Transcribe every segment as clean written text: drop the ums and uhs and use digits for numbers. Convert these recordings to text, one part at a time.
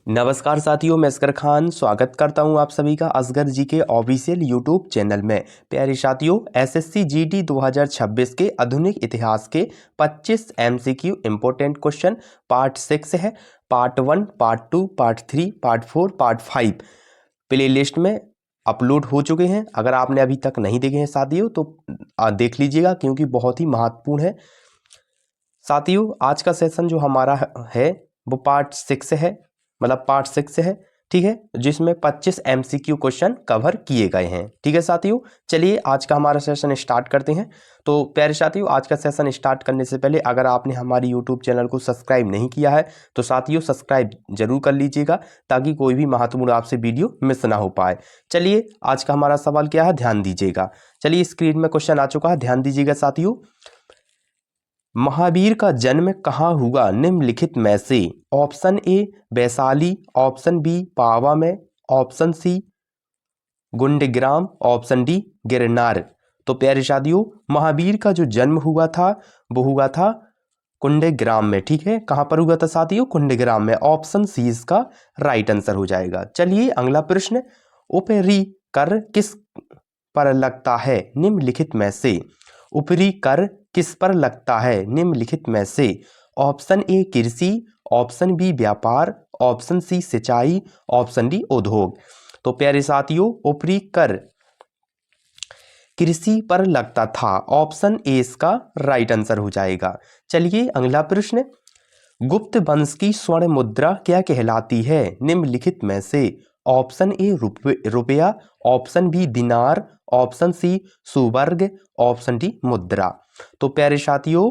नमस्कार साथियों, मैं असगर खान स्वागत करता हूं आप सभी का असगर जी के ऑफिशियल यूट्यूब चैनल में। प्यारे साथियों, एसएससी जीडी 2026 के आधुनिक इतिहास के 25 एमसीक्यू इंपॉर्टेंट क्वेश्चन पार्ट 6 है। Part 1, part 2, part 3, part 4, part 5 play list में अपलोड हो चुके हैं। अगर आपने अभी तक नहीं देखे हैं साथियों तो देख लीजिएगा, क्योंकि बहुत ही महत्वपूर्ण है। साथियों, आज का सेशन जो हमारा है वो पार्ट 6 है, मतलब पार्ट 6 है, ठीक है, जिसमें 25 एमसीक्यू क्वेश्चन कवर किए गए हैं। ठीक है साथियों, चलिए आज का हमारा सेशन स्टार्ट करते हैं। तो प्यारे साथियों, आज का सेशन स्टार्ट करने से पहले अगर आपने हमारी यूट्यूब चैनल को सब्सक्राइब नहीं किया है तो साथियों सब्सक्राइब जरूर कर लीजिएगा, ताकि कोई भी महत्वपूर्ण आपसे वीडियो मिस ना हो पाए। चलिए, आज का हमारा सवाल क्या है, ध्यान दीजिएगा। चलिए, स्क्रीन में क्वेश्चन आ चुका है, ध्यान दीजिएगा साथियों। महावीर का जन्म कहाँ हुआ निम्नलिखित में से? Option A Vaishali, option B Pava में, option C Gundgram, option D Girnar. तो प्यारे साथियों, महावीर का जो जन्म हुआ था वो हुआ था कुंडग्राम में। ठीक है, कहाँ पर हुआ था साथियों? कुंडग्राम में। ऑप्शन सी इसका राइट आंसर हो जाएगा। चलिए अगला प्रश्न, ऊपरी कर किस पर लगता है निम्नलिखित में से? ऊपरी कर किस पर लगता है निम्नलिखित में से? ऑप्शन ए कृषि, ऑप्शन बी व्यापार, ऑप्शन सी सिंचाई, ऑप्शन डी उद्योग। तो प्यारे साथियों, ऊपरी कर कृषि पर लगता था, ऑप्शन ए इसका राइट आंसर हो जाएगा। चलिए अगला प्रश्न, गुप्त वंश की स्वर्ण मुद्रा क्या कहलाती है निम्नलिखित में से? ऑप्शन ए रुपया, ऑप्शन बी दिनार, option C Suwarg, option D मुद्रा। तो प्यारे साथियों,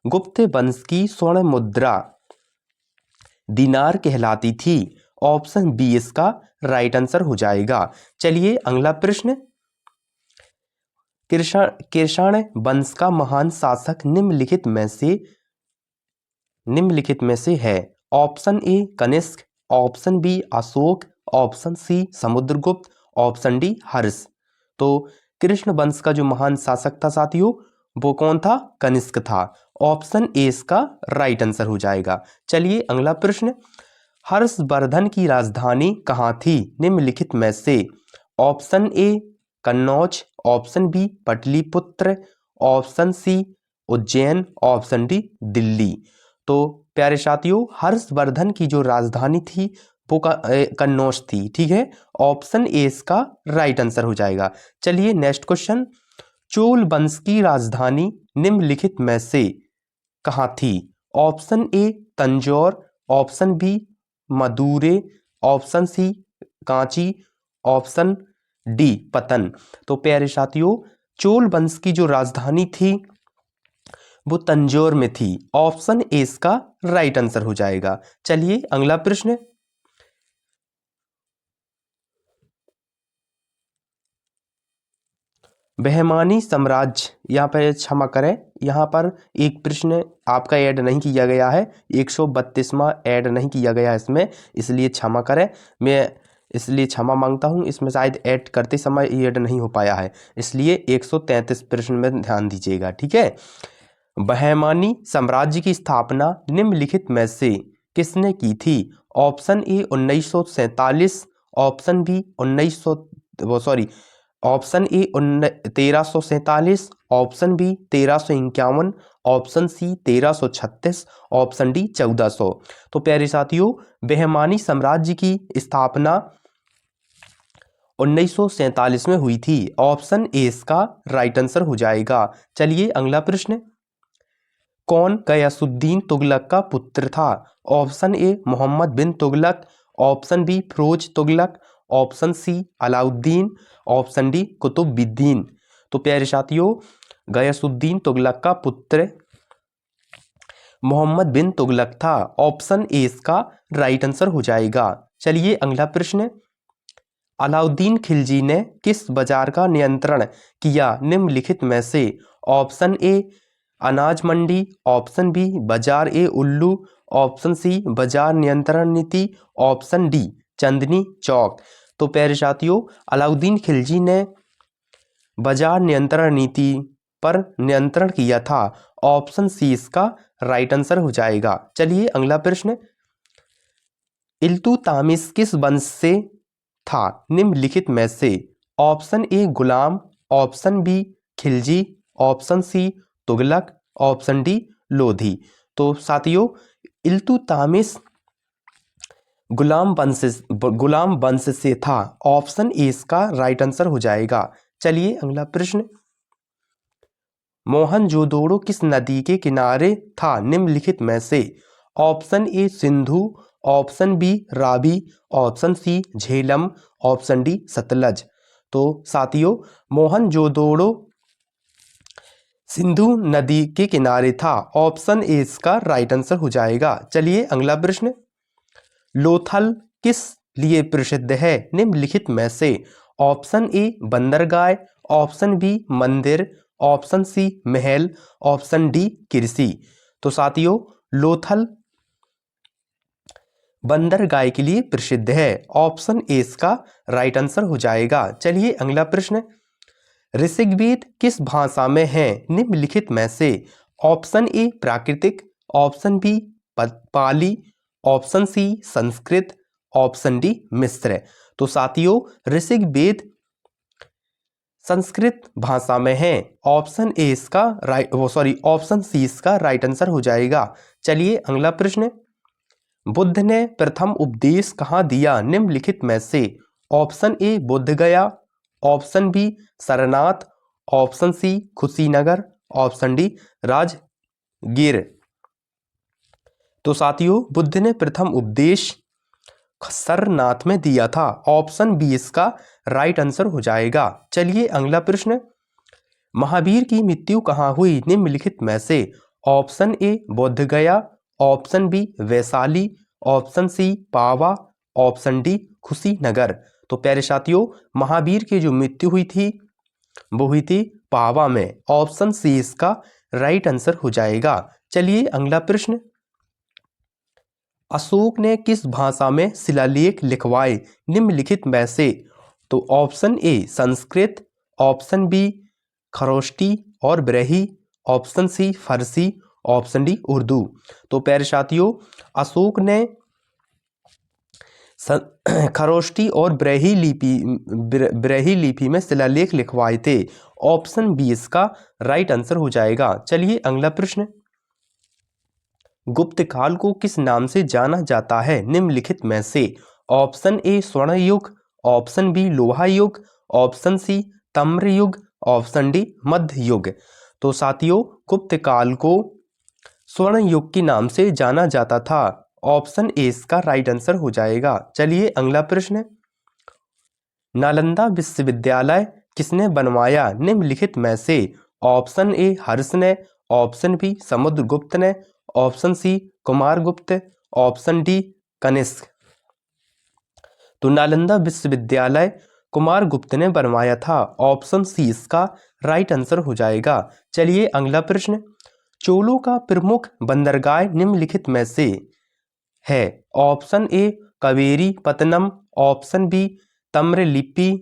गुप्त वंश की स्वर्ण मुद्रा दिनार कहलाती थी। ऑप्शन बी इसका राइट आंसर हो जाएगा। चलिए अगला प्रश्न, कृषण वंश का महान शासक निम्नलिखित में से है? Option A Kanishka, option B Ashoka, option C Samudragupta, option D Harsha. तो कृष्ण वंश का जो महान शासक था साथियों, वो कौन था? कनिष्क था। ऑप्शन ए इसका राइट आंसर हो जाएगा। चलिए अगला प्रश्न, हर्षवर्धन की राजधानी कहाँ थी निम्नलिखित में से? Option A Kannauj, option B Pataliputra, option C Ujjain, option D Delhi. तो प्यारे साथियों, हर्षवर्धन की जो राजधानी थी वो कन्नौज थी। ठीक है, ऑप्शन ए इसका राइट आंसर हो जाएगा। चलिए नेक्स्ट क्वेश्चन, चोल वंश की राजधानी निम्नलिखित में से कहाँ थी? Option A Tanjore, option B Madurai, option C Kanchi, option D Patan. तो प्यारे साथियों, चोल वंश की जो राजधानी थी वो तंजौर में थी। ऑप्शन ए इसका राइट आंसर हो जाएगा। चलिए अगला प्रश्न, बहमानी साम्राज्य, यहाँ पर क्षमा करें, यहाँ पर एक प्रश्न आपका ऐड नहीं किया गया है, 132वां ऐड नहीं किया गया है इसमें, इसलिए क्षमा करें। मैं इसलिए क्षमा मांगता हूँ, इसमें शायद ऐड करते समय ऐड नहीं हो पाया है, इसलिए 133 प्रश्न में ध्यान दीजिएगा। ठीक है, बहमानी साम्राज्य की स्थापना निम्नलिखित में से किसने की थी? Option A 1947, option B 1347, option B 1351, option C 1336, option D 1400। तो प्यारे साथियों, बहमानी साम्राज्य की स्थापना 1947 में हुई थी। ऑप्शन ए इसका राइट आंसर हो जाएगा। चलिए अगला प्रश्न, कौन गयासुद्दीन तुगलक का पुत्र था? Option A Mohammad bin Tughlaq, option B Firoz Tughlaq, option C Alauddin, option D Qutbuddin. तो प्यारे साथियों, गयासुद्दीन तुगलक का पुत्र मोहम्मद बिन तुगलक था। ऑप्शन ए इसका राइट आंसर हो जाएगा। चलिए अगला प्रश्न, अलाउद्दीन खिलजी ने किस बाजार का नियंत्रण किया निम्नलिखित में से? ऑप्शन ए अनाज मंडी, ऑप्शन बी बाजार ए उल्लू, ऑप्शन सी बाजार नियंत्रण नीति, ऑप्शन डी चांदनी चौक। तो प्यारे साथियों, अलाउद्दीन खिलजी ने बाजार नियंत्रण नीति पर नियंत्रण किया था। ऑप्शन सी इसका राइट आंसर हो जाएगा। चलिए अगला प्रश्न, इल्तुतमिश किस वंश से था निम्नलिखित में से? Option A Ghulam, option B Khilji, option C Tughlaq, option D Lodhi. तो साथियों इल्तुतमिश गुलाम वंश से था। ऑप्शन ए इसका राइट आंसर हो जाएगा। चलिए अगला प्रश्न, मोहनजोदड़ो किस नदी के किनारे था निम्नलिखित में से? Option A Sindhu, option B Ravi, option C Jhelum, option D Sutlej. तो साथियों मोहनजोदड़ो सिंधु नदी के किनारे था। ऑप्शन ए इसका राइट आंसर हो जाएगा। चलिए अगला प्रश्न, लोथल किस लिए प्रसिद्ध है निम्नलिखित में से? ऑप्शन ए बंदरगाह, ऑप्शन बी मंदिर, ऑप्शन सी महल, ऑप्शन डी कृषि। तो साथियों लोथल बंदरगाह के लिए प्रसिद्ध है। ऑप्शन ए इसका राइट आंसर हो जाएगा। चलिए अगला प्रश्न, ऋग्वेद किस भाषा में है निम्नलिखित में से? ऑप्शन ए प्राकृतिक, option B Pali, option C Sanskrit, option D मिस्र। तो साथियों ऋग्वेद संस्कृत भाषा में है। ऑप्शन ए इसका ऑप्शन सी इसका राइट आंसर हो जाएगा। चलिए अगला प्रश्न, बुद्ध ने प्रथम उपदेश कहाँ दिया निम्नलिखित में से? Option A Bodh Gaya, option B Sarnath, option C Kushinagar, option D Rajgir. तो साथियों बुद्ध ने प्रथम उपदेश सारनाथ में दिया था। ऑप्शन बी इसका राइट आंसर हो जाएगा। चलिए अगला प्रश्न, महावीर की मृत्यु कहाँ हुई निम्नलिखित में से? Option A Bodh Gaya, option B Vaishali, option C Pava, option D Kushinagar. तो प्यारे साथियों महावीर की जो मृत्यु हुई थी वो हुई थी पावा में। ऑप्शन सी इसका राइट आंसर हो जाएगा। चलिए अगला प्रश्न, अशोक ने किस भाषा में शिलालेख लिखवाए निम्नलिखित में से? तो option A Sanskrit, option B Kharosthi और Brahmi, option C Farsi, option D Urdu. तो प्यारे साथियों अशोक ने खरोष्टी और ब्रही लिपि में शिलालेख लिखवाए थे। ऑप्शन बी इसका राइट आंसर हो जाएगा। चलिए अगला प्रश्न, गुप्त काल को किस नाम से जाना जाता है निम्नलिखित में से? ऑप्शन ए स्वर्ण युग, ऑप्शन बी लोहा युग, ऑप्शन सी ताम्र युग, ऑप्शन डी मध्य युग। तो साथियों गुप्त काल को स्वर्ण युग के नाम से जाना जाता था। ऑप्शन ए इसका राइट आंसर हो जाएगा। चलिए अगला प्रश्न, नालंदा विश्वविद्यालय किसने बनवाया निम्नलिखित में से? ऑप्शन ए हर्ष ने, ऑप्शन बी समुद्रगुप्त ने, option C Kumaragupta, option D Kanishka. तो नालंदा विश्वविद्यालय कुमारगुप्त ने बनवाया था। ऑप्शन सी इसका राइट आंसर हो जाएगा। चलिए अगला प्रश्न, चोलों का प्रमुख बंदरगाह निम्नलिखित में से है? Option A Kaveri Pattanam, option B Tamralipti,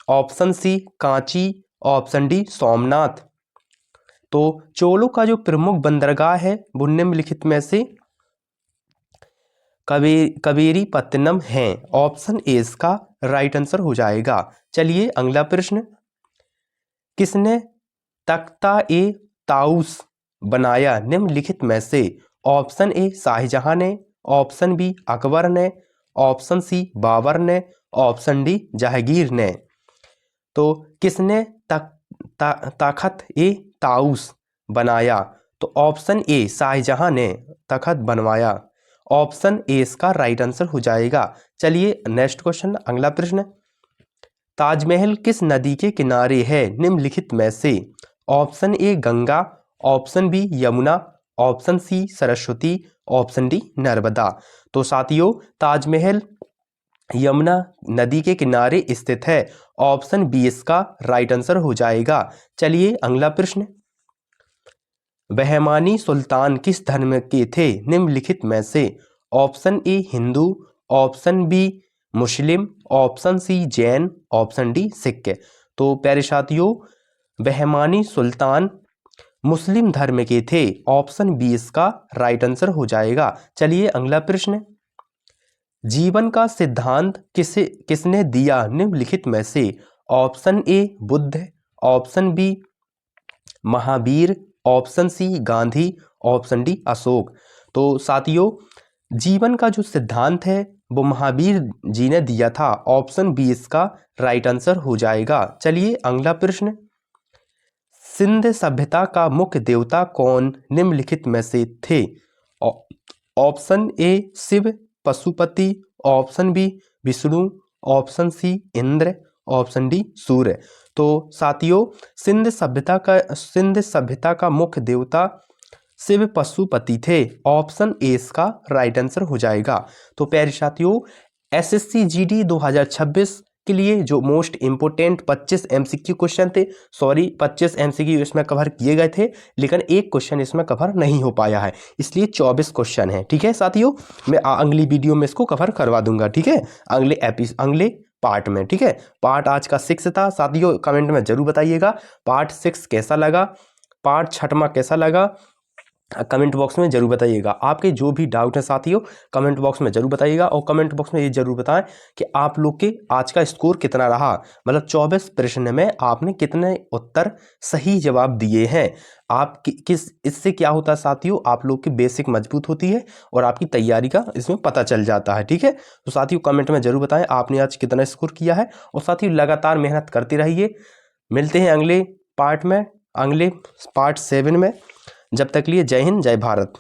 option C Kanchi, option D Somnath. तो चोलों का जो प्रमुख बंदरगाह है वो निम्नलिखित में से कावेरी पत्तनम है। ऑप्शन ए इसका राइट आंसर हो जाएगा। चलिए अगला प्रश्न, किसने तख्ता ए ताउस बनाया निम्नलिखित में से? ऑप्शन ए शाहजहां ने, ऑप्शन बी अकबर ने, ऑप्शन सी बाबर ने, ऑप्शन डी जहांगीर ने। तो किसने तख्त ए ताउस बनाया? तो ऑप्शन ए शाहजहां ने तख्त बनवाया। ऑप्शन ए इसका राइट आंसर हो जाएगा। चलिए नेक्स्ट क्वेश्चन अगला प्रश्न, ताजमहल किस नदी के किनारे है निम्नलिखित में से? Option A Ganga, option B Yamuna, option C Saraswati, option D Narmada. तो साथियों ताजमहल यमुना नदी के किनारे स्थित है। ऑप्शन बी इसका राइट आंसर हो जाएगा। चलिए अगला प्रश्न, बहमानी सुल्तान किस धर्म के थे निम्नलिखित में से? Option A Hindu, option B Muslim, option C Jain, option D Sikh. तो प्यारे साथियों बहमानी सुल्तान मुस्लिम धर्म के थे। ऑप्शन बी इसका राइट आंसर हो जाएगा। चलिए अगला प्रश्न, जीवन का सिद्धांत किसने दिया निम्नलिखित में से? Option A Buddha, option B Mahavir, option C Gandhi, option D Ashok. तो साथियों, जीवन का जो सिद्धांत है वो महावीर जी ने दिया था। ऑप्शन बी इसका राइट आंसर हो जाएगा। चलिए अगला प्रश्न, सिंध सभ्यता का मुख्य देवता कौन निम्नलिखित में से थे? Option A Shiva Pashupati, option B Vishnu, option C Indra, option D Surya. तो साथियों, सिंध सभ्यता का मुख्य देवता शिव पशुपति थे। ऑप्शन ए इसका राइट आंसर हो जाएगा। तो प्यारे साथियों, एसएससी जीडी 2026 के लिए जो मोस्ट इंपोर्टेंट 25 एमसीक्यू क्वेश्चन थे, सॉरी 25 एमसीक्यू इसमें कवर किए गए थे, लेकिन एक क्वेश्चन इसमें कवर नहीं हो पाया है, इसलिए 24 क्वेश्चन है। ठीक है साथियों, मैं अगली वीडियो में इसको कवर करवा दूंगा। ठीक है, अगले पार्ट में। ठीक है, पार्ट आज का 6 था साथियों। कमेंट में जरूर बताइएगा पार्ट 6 कैसा लगा, पार्ट 6वां कैसा लगा, कमेंट बॉक्स में जरूर बताइएगा। आपके जो भी डाउट है साथियों, कमेंट बॉक्स में जरूर बताइएगा। और कमेंट बॉक्स में ये जरूर बताएं कि आप लोग के आज का स्कोर कितना रहा, मतलब 24 प्रश्न में आपने कितने उत्तर सही जवाब दिए हैं। आप किस इससे क्या होता है साथियों, आप लोग की बेसिक मजबूत होती है और आपकी तैयारी का इसमें पता चल जाता है। ठीक है, तो साथियों कमेंट में जरूर बताएं आपने आज कितना स्कोर किया है। और साथियों लगातार मेहनत करते रहिए। मिलते हैं अगले पार्ट में, अगले पार्ट 7 में। जब तक लिए जय हिंद, जय भारत।